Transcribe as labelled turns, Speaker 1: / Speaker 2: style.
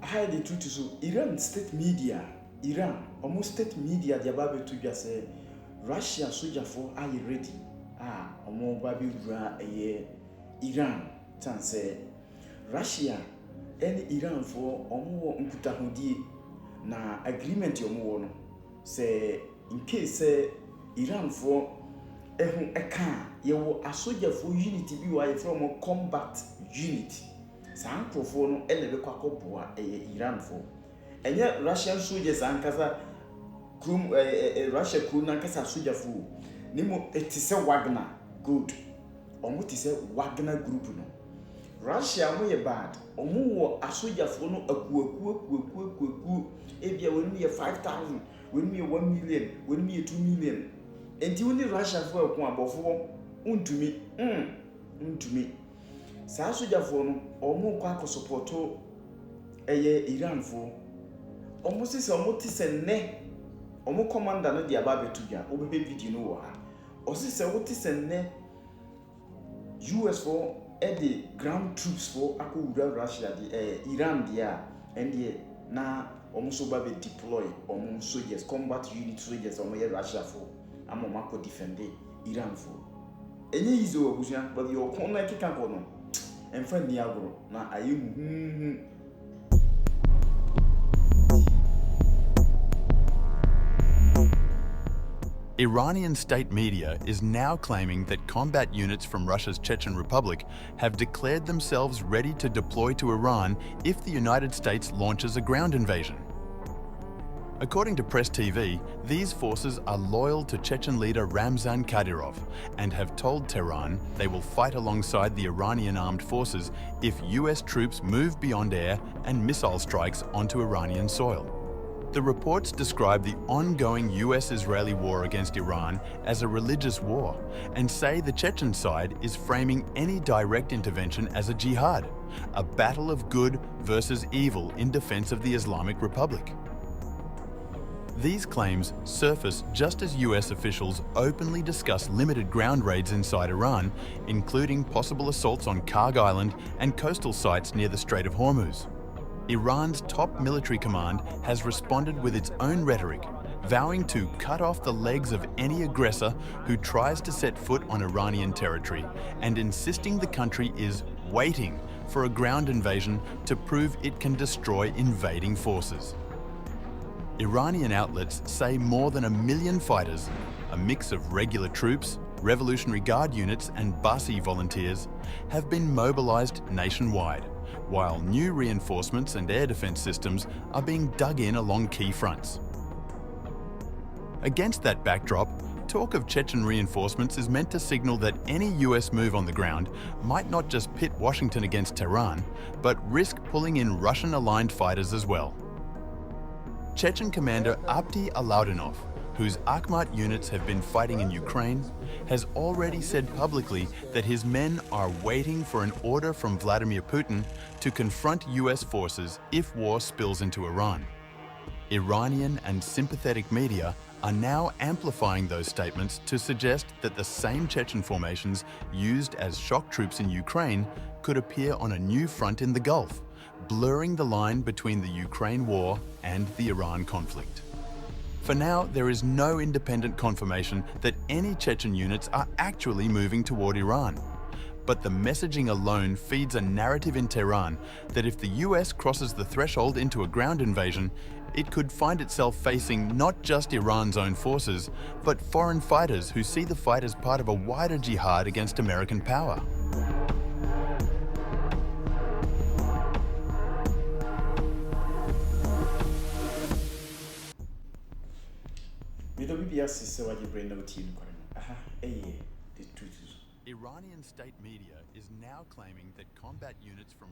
Speaker 1: hide the truth so Iran state media almost state media the about to just say Russia soldier for are you ready omo baby run Iran tan say Russia and Iran for omo nkutahudie na agreement omo wo no say in case say Iran for ehun eka yewo asoja for unity bi wa from combat unit saa nkrofo no elebe kwakoboa Iran for enye Russian soldiers ankasa krum Russia krum ankasa soldier for nimo etise Wagner good omo tise Wagner group no Russia mo ye bad omo wo asoja for no akuaku ebia wonu ye 5,000 wonu ye 1 million wonu ye 2 million enti woni Russia for ekun abofo untumi saa soja for no omo kwa ko support Iran for omo sisi omo tise ne omo commander no dia ba betuja obebe video no wo ha osise wo tise ne US for the ground troops for akowura Russia the Iran dia and na omo so ba be deploy omo soldiers combat unit soldiers omo ye Russia for amo mako defend Iran for enye izo obusia but your corner kika ko no emfa ni agro na ayi
Speaker 2: Iranian state media is now claiming that combat units from Russia's Chechen Republic have declared themselves ready to deploy to Iran if the United States launches a ground invasion. According to Press TV, these forces are loyal to Chechen leader Ramzan Kadyrov and have told Tehran they will fight alongside the Iranian armed forces if US troops move beyond air and missile strikes onto Iranian soil. The reports describe the ongoing US-Israeli war against Iran as a religious war and say the Chechen side is framing any direct intervention as a jihad, a battle of good versus evil in defense of the Islamic Republic. These claims surface just as US officials openly discuss limited ground raids inside Iran, including possible assaults on Karg Island and coastal sites near the Strait of Hormuz. Iran's top military command has responded with its own rhetoric, vowing to cut off the legs of any aggressor who tries to set foot on Iranian territory and insisting the country is waiting for a ground invasion to prove it can destroy invading forces. Iranian outlets say more than 1 million fighters, a mix of regular troops, Revolutionary Guard units and Basi volunteers, have been mobilized nationwide, while new reinforcements and air defense systems are being dug in along key fronts. Against that backdrop, talk of Chechen reinforcements is meant to signal that any US move on the ground might not just pit Washington against Tehran, but risk pulling in Russian-aligned fighters as well. Chechen commander Abdi Alaudinov, whose Akhmat units have been fighting in Ukraine, has already said publicly that his men are waiting for an order from Vladimir Putin to confront US forces if war spills into Iran. Iranian and sympathetic media are now amplifying those statements to suggest that the same Chechen formations used as shock troops in Ukraine could appear on a new front in the Gulf, blurring the line between the Ukraine war and the Iran conflict. For now, there is no independent confirmation that any Chechen units are actually moving toward Iran. But the messaging alone feeds a narrative in Tehran that if the US crosses the threshold into a ground invasion, it could find itself facing not just Iran's own forces, but foreign fighters who see the fight as part of a wider jihad against American power. Iranian state media is now claiming that combat units from